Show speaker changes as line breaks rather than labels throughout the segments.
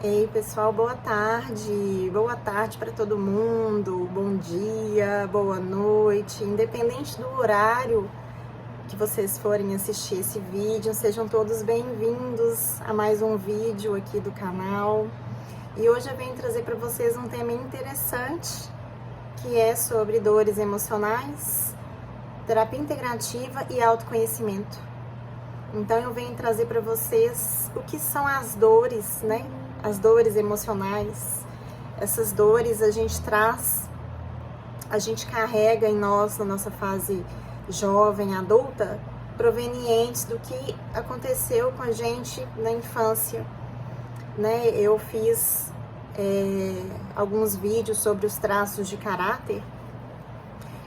Ei, pessoal, boa tarde. Boa tarde para todo mundo. Bom dia, boa noite. Independente do horário que vocês forem assistir esse vídeo, sejam todos bem-vindos a mais um vídeo aqui do canal. E hoje eu venho trazer para vocês um tema interessante, que é sobre dores emocionais, terapia integrativa e autoconhecimento. Então eu venho trazer para vocês o que são as dores, né? As dores emocionais. Essas dores a gente traz, a gente carrega em nós, na nossa fase jovem, adulta, provenientes do que aconteceu com a gente na infância, né? Eu fiz alguns vídeos sobre os traços de caráter,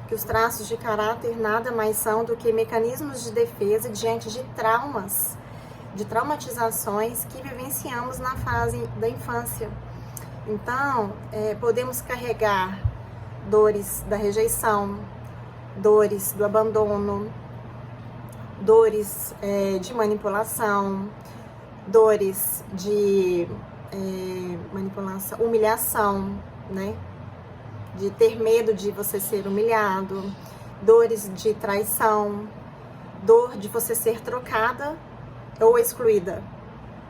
que os traços de caráter nada mais são do que mecanismos de defesa diante de traumas, de traumatizações que vivenciamos na fase da infância. Então, podemos carregar dores da rejeição, dores do abandono, dores de manipulação, dores de manipulação, humilhação, né? De ter medo de você ser humilhado, dores de traição, dor de você ser trocada ou excluída.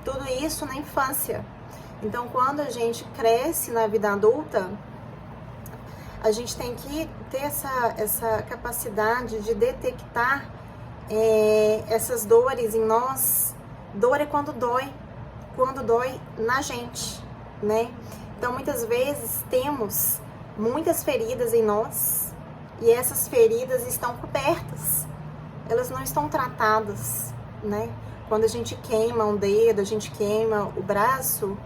Tudo isso na infância. Então, quando a gente cresce na vida adulta, a gente tem que ter essa capacidade de detectar essas dores em nós. Dor é quando dói na gente, né? Então, muitas vezes temos muitas feridas em nós e essas feridas estão cobertas, elas não estão tratadas, né? Quando a gente queima um dedo, a gente queima o braço,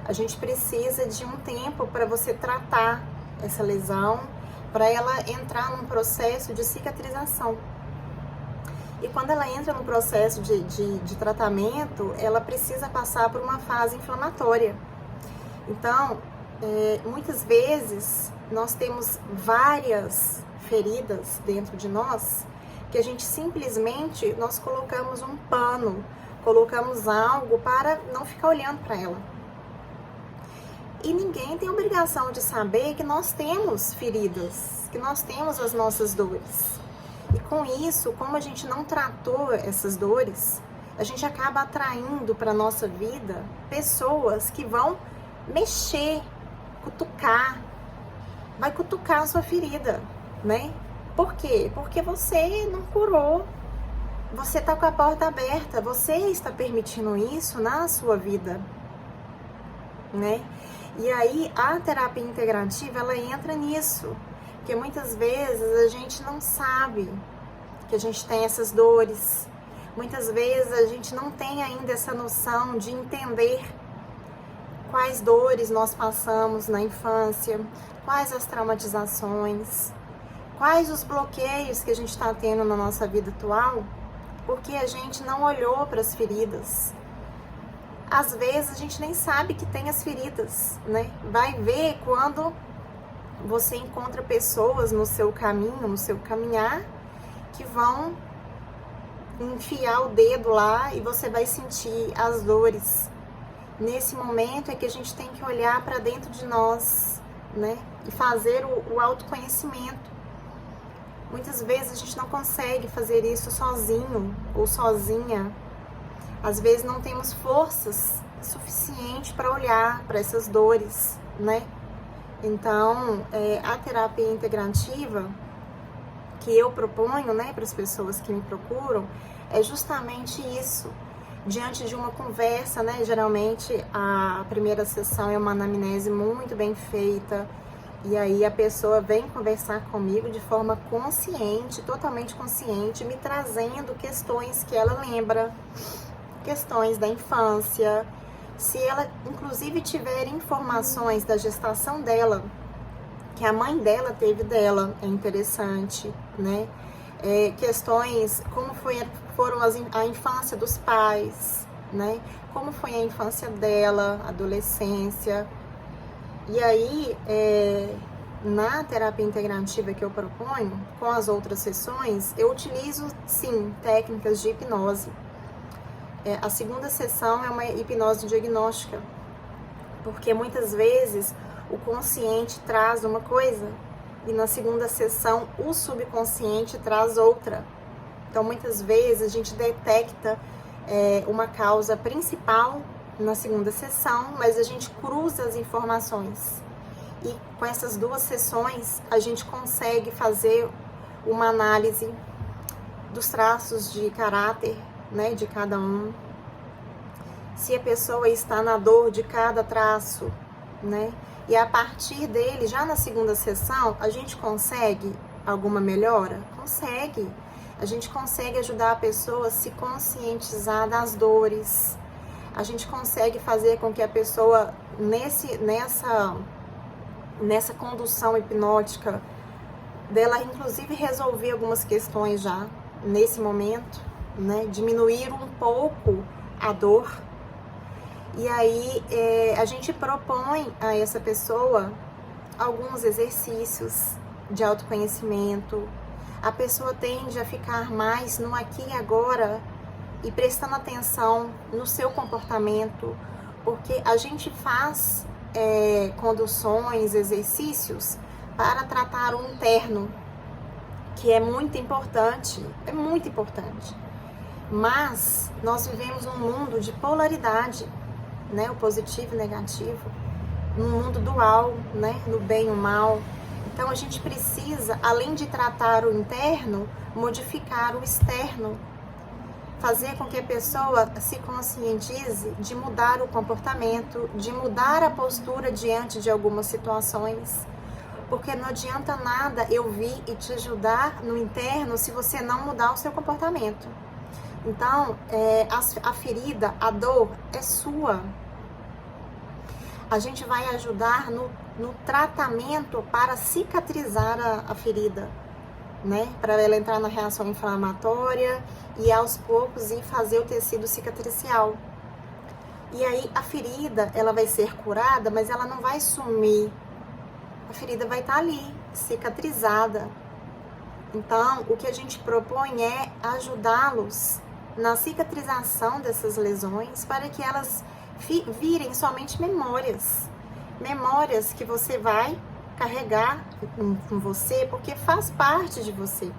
a gente precisa de um tempo para você tratar essa lesão, para ela entrar num processo de cicatrização. E quando ela entra no processo de tratamento, ela precisa passar por uma fase inflamatória. Então, muitas vezes nós temos várias feridas dentro de nós que a gente simplesmente nós colocamos um pano, colocamos algo para não ficar olhando para ela. E ninguém tem obrigação de saber que nós temos feridas, que nós temos as nossas dores. E com isso, como a gente não tratou essas dores, a gente acaba atraindo para a nossa vida pessoas que vão mexer, cutucar, vai cutucar a sua ferida, né? Por quê? Porque você não curou, você tá com a porta aberta, você está permitindo isso na sua vida, né? E aí a terapia integrativa, ela entra nisso, porque muitas vezes a gente não sabe que a gente tem essas dores, muitas vezes a gente não tem ainda essa noção de entender quais dores nós passamos na infância, quais as traumatizações, quais os bloqueios que a gente está tendo na nossa vida atual, porque a gente não olhou para as feridas. Às vezes a gente nem sabe que tem as feridas, né? Vai ver quando você encontra pessoas no seu caminho, no seu caminhar, que vão enfiar o dedo lá e você vai sentir as dores. Nesse momento é que a gente tem que olhar para dentro de nós, né? E fazer o autoconhecimento. Muitas vezes a gente não consegue fazer isso sozinho ou sozinha. Às vezes não temos forças suficientes para olhar para essas dores, né? Então, a terapia integrativa que eu proponho, né, para as pessoas que me procuram, é justamente isso. Diante de uma conversa, né, geralmente a primeira sessão é uma anamnese muito bem feita, e aí a pessoa vem conversar comigo de forma consciente, totalmente consciente, me trazendo questões que ela lembra, questões da infância. Se ela, inclusive, tiver informações da gestação dela, que a mãe dela teve dela, é interessante, né? Questões como foram a infância dos pais, né? Como foi a infância dela, adolescência. E aí, na terapia integrativa que eu proponho, com as outras sessões, eu utilizo, sim, técnicas de hipnose. A segunda sessão é uma hipnose diagnóstica, Porque muitas vezes o consciente traz uma coisa e na segunda sessão o subconsciente traz outra. Então muitas vezes a gente detecta uma causa principal na segunda sessão, mas a gente cruza as informações. E com essas duas sessões a gente consegue fazer uma análise dos traços de caráter, né, de cada um. Se a pessoa está na dor de cada traço, né? E a partir dele, já na segunda sessão, a gente consegue alguma melhora? Consegue. A gente consegue ajudar a pessoa a se conscientizar das dores. A gente consegue fazer com que a pessoa, nessa condução hipnótica, dela inclusive resolver algumas questões já, nesse momento, né? Diminuir um pouco a dor. E aí a gente propõe a essa pessoa alguns exercícios de autoconhecimento. A pessoa tende a ficar mais no aqui e agora e prestando atenção no seu comportamento, porque a gente faz conduções, exercícios para tratar o interno, que é muito importante, Mas nós vivemos num mundo de polaridade, né, o positivo e o negativo, num mundo dual, né, no bem e o mal. Então a gente precisa, além de tratar o interno, modificar o externo, fazer com que a pessoa se conscientize de mudar o comportamento, de mudar a postura diante de algumas situações, porque não adianta nada eu vir e te ajudar no interno se você não mudar o seu comportamento. Então, a ferida, a dor é sua. A gente vai ajudar no tratamento para cicatrizar a ferida, né? Para ela entrar na reação inflamatória e aos poucos ir fazer o tecido cicatricial. E aí a ferida, ela vai ser curada, mas ela não vai sumir. A ferida vai estar ali, cicatrizada. Então, o que a gente propõe é ajudá-los na cicatrização dessas lesões para que elas virem somente memórias. Memórias que você vai carregar com você, porque faz parte de você.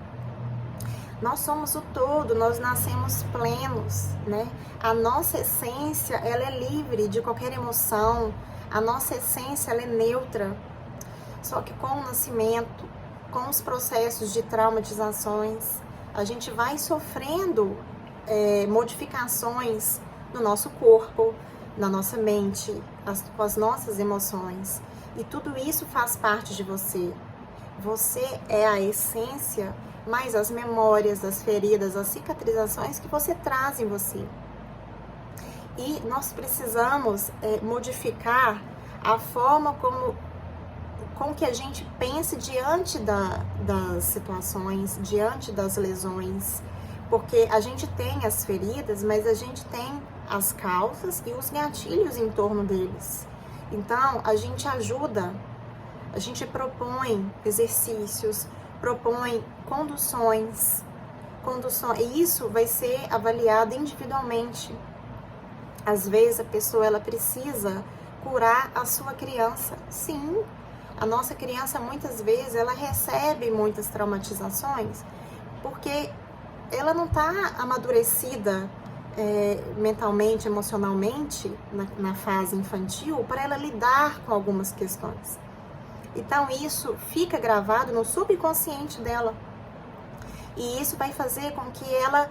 Nós somos o todo, nós nascemos plenos, né? A nossa essência, ela é livre de qualquer emoção. A nossa essência, ela é neutra. Só que com o nascimento, com os processos de traumatizações, a gente vai sofrendo modificações no nosso corpo, na nossa mente, com as nossas emoções. E tudo isso faz parte de você. Você é a essência, mais as memórias, as feridas, as cicatrizações que você traz em você. E nós precisamos modificar a forma com que a gente pense diante das situações, diante das lesões. Porque a gente tem as feridas, mas a gente tem as causas e os gatilhos em torno deles. Então, a gente ajuda, a gente propõe exercícios, propõe conduções, e isso vai ser avaliado individualmente. Às vezes, a pessoa ela precisa curar a sua criança. Sim, a nossa criança, muitas vezes, ela recebe muitas traumatizações, porque ela não está amadurecida mentalmente, emocionalmente, na fase infantil, para ela lidar com algumas questões. Então, isso fica gravado no subconsciente dela. E isso vai fazer com que ela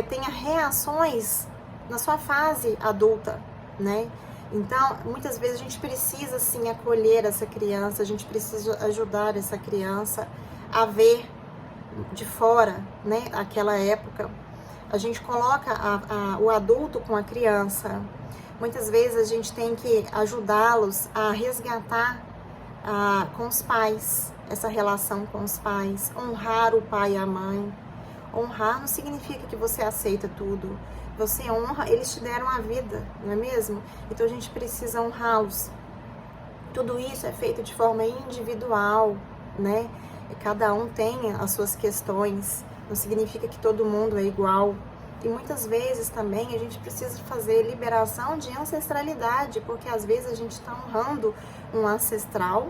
tenha reações na sua fase adulta, né? Então, muitas vezes a gente precisa, sim, acolher essa criança, a gente precisa ajudar essa criança a ver de fora, né, aquela época. A gente coloca o adulto com a criança. Muitas vezes a gente tem que ajudá-los a resgatar com os pais, essa relação com os pais, honrar o pai e a mãe. Honrar não significa que você aceita tudo. Você honra, eles te deram a vida, não é mesmo? Então a gente precisa honrá-los. Tudo isso é feito de forma individual, né? Cada um tem as suas questões, não significa que todo mundo é igual. E muitas vezes também a gente precisa fazer liberação de ancestralidade, porque às vezes a gente está honrando um ancestral,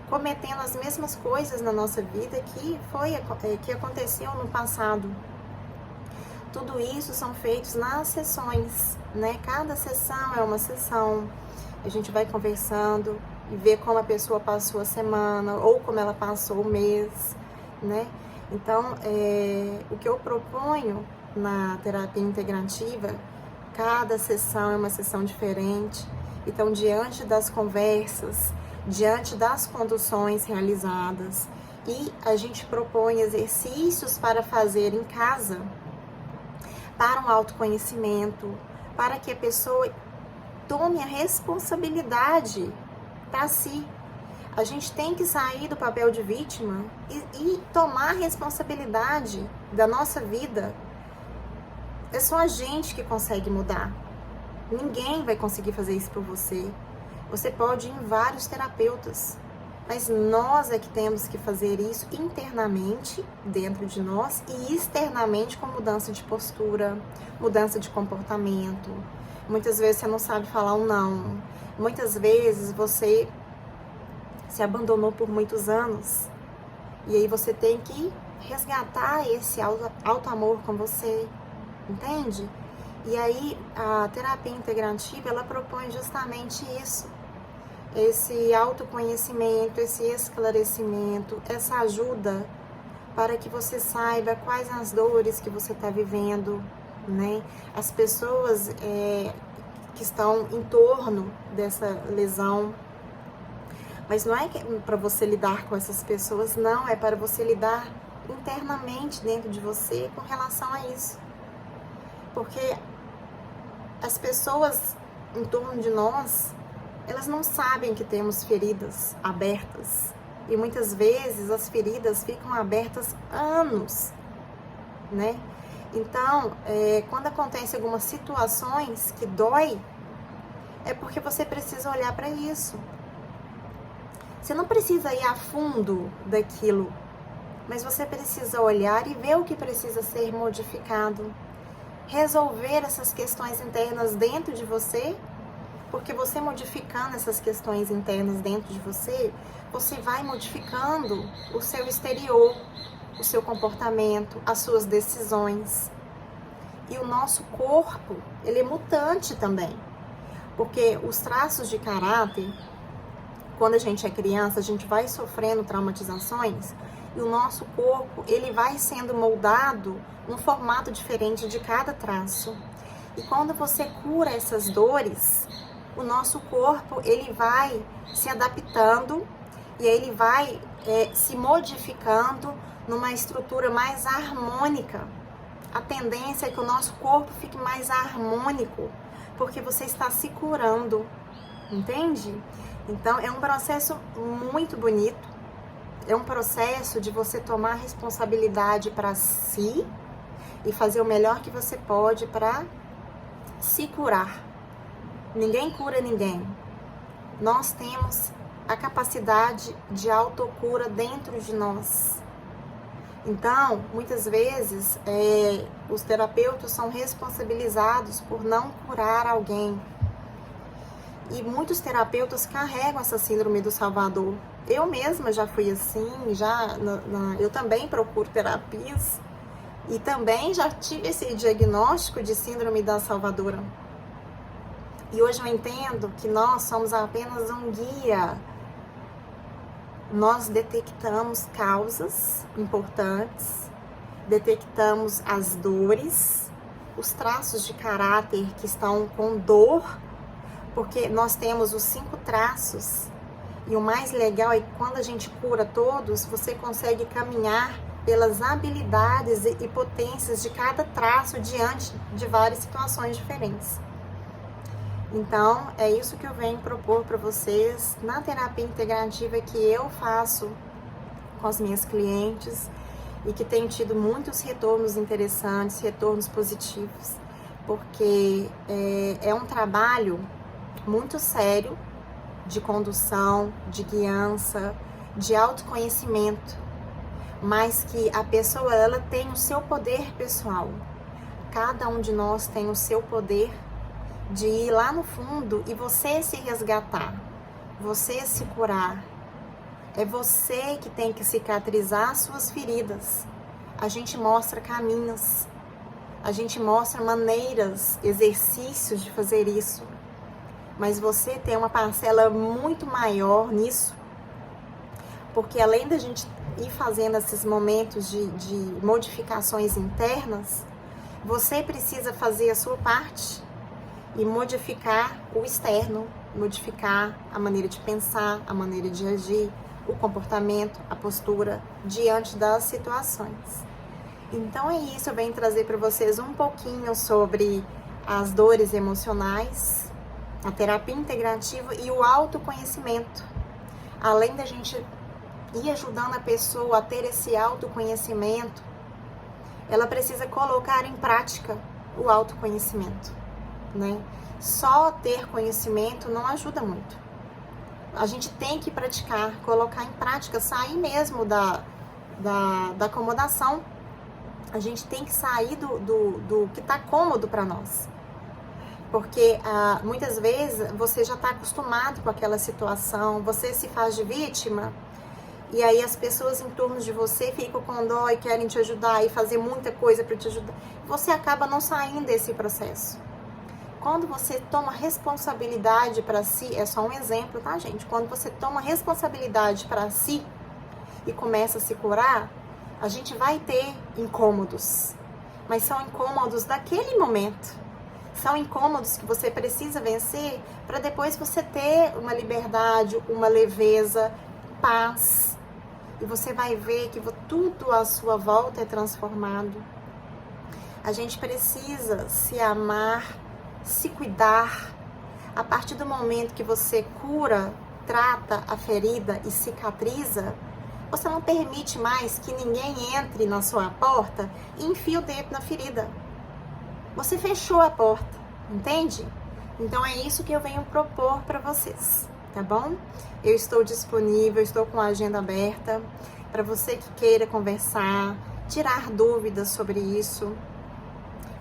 cometendo as mesmas coisas na nossa vida que aconteciam no passado. Tudo isso são feitos nas sessões, né? Cada sessão é uma sessão. A gente vai conversando e vê como a pessoa passou a semana ou como ela passou o mês, né? Então, o que eu proponho na terapia integrativa, cada sessão é uma sessão diferente. Então, diante das conversas, diante das conduções realizadas, e a gente propõe exercícios para fazer em casa, para um autoconhecimento, para que a pessoa tome a responsabilidade para si. A gente tem que sair do papel de vítima e tomar a responsabilidade da nossa vida. É só a gente que consegue mudar. Ninguém vai conseguir fazer isso por você. Você pode ir em vários terapeutas, mas nós é que temos que fazer isso internamente, dentro de nós, e externamente com mudança de postura, mudança de comportamento. Muitas vezes você não sabe falar um não. Muitas vezes você se abandonou por muitos anos. E aí você tem que resgatar esse alto amor com você, entende? E aí a terapia integrativa, ela propõe justamente isso. Esse autoconhecimento, esse esclarecimento, essa ajuda para que você saiba quais as dores que você está vivendo, né? As pessoas que estão em torno dessa lesão. Mas não é para você lidar com essas pessoas, não. É para você lidar internamente dentro de você com relação a isso. Porque as pessoas em torno de nós, elas não sabem que temos feridas abertas. E muitas vezes as feridas ficam abertas anos, né? Então, quando acontecem algumas situações que dói, é porque você precisa olhar para isso. Você não precisa ir a fundo daquilo, mas você precisa olhar e ver o que precisa ser modificado. Resolver essas questões internas dentro de você, porque você modificando essas questões internas dentro de você, você vai modificando o seu exterior, o seu comportamento, as suas decisões. E o nosso corpo, ele é mutante também, porque os traços de caráter, quando a gente é criança, a gente vai sofrendo traumatizações e o nosso corpo, ele vai sendo moldado num formato diferente de cada traço. E quando você cura essas dores, o nosso corpo, ele vai se adaptando e aí ele vai se modificando numa estrutura mais harmônica. A tendência é que o nosso corpo fique mais harmônico, porque você está se curando, entende? Então, é um processo muito bonito, é um processo de você tomar responsabilidade para si e fazer o melhor que você pode para se curar. Ninguém cura ninguém. Nós temos a capacidade de autocura dentro de nós. Então, muitas vezes, os terapeutas são responsabilizados por não curar alguém. E muitos terapeutas carregam essa síndrome do Salvador. Eu mesma já fui assim, eu também procuro terapias e também já tive esse diagnóstico de síndrome da Salvadora. E hoje eu entendo que nós somos apenas um guia. Nós detectamos causas importantes, detectamos as dores, os traços de caráter que estão com dor, porque nós temos os 5 traços, e o mais legal é que quando a gente cura todos, você consegue caminhar pelas habilidades e potências de cada traço diante de várias situações diferentes. Então, é isso que eu venho propor para vocês na terapia integrativa que eu faço com as minhas clientes e que tenho tido muitos retornos interessantes, retornos positivos, porque é um trabalho muito sério de condução, de guiança, de autoconhecimento, mas que a pessoa ela tem o seu poder pessoal. Cada um de nós tem o seu poder de ir lá no fundo e você se resgatar, você se curar. É você que tem que cicatrizar suas feridas. A gente mostra caminhos, a gente mostra maneiras, exercícios de fazer isso. Mas você tem uma parcela muito maior nisso, porque além da gente ir fazendo esses momentos de modificações internas, você precisa fazer a sua parte e modificar o externo, modificar a maneira de pensar, a maneira de agir, o comportamento, a postura diante das situações. Então é isso, eu venho trazer para vocês um pouquinho sobre as dores emocionais, a terapia integrativa e o autoconhecimento. Além da gente ir ajudando a pessoa a ter esse autoconhecimento, ela precisa colocar em prática o autoconhecimento, né? Só ter conhecimento não ajuda muito. A gente tem que praticar, colocar em prática, sair mesmo da acomodação. A gente tem que sair do que está cômodo para nós. Porque muitas vezes você já está acostumado com aquela situação, você se faz de vítima, e aí as pessoas em torno de você ficam com dó e querem te ajudar e fazer muita coisa para te ajudar. Você acaba não saindo desse processo. Quando você toma responsabilidade para si, é só um exemplo, tá, gente? Quando você toma responsabilidade para si e começa a se curar, a gente vai ter incômodos, mas são incômodos daquele momento. São incômodos que você precisa vencer para depois você ter uma liberdade, uma leveza, paz. E você vai ver que tudo à sua volta é transformado. A gente precisa se amar, se cuidar. A partir do momento que você cura, trata a ferida e cicatriza, você não permite mais que ninguém entre na sua porta e enfie o dedo na ferida. Você fechou a porta, entende? Então é isso que eu venho propor para vocês, tá bom? Eu estou disponível, estou com a agenda aberta para você que queira conversar, tirar dúvidas sobre isso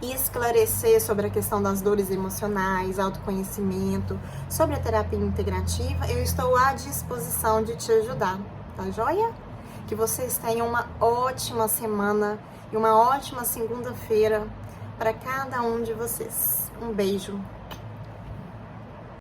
e esclarecer sobre a questão das dores emocionais, autoconhecimento, sobre a terapia integrativa. Eu estou à disposição de te ajudar, tá joia? Que vocês tenham uma ótima semana e uma ótima segunda-feira para cada um de vocês. Um beijo.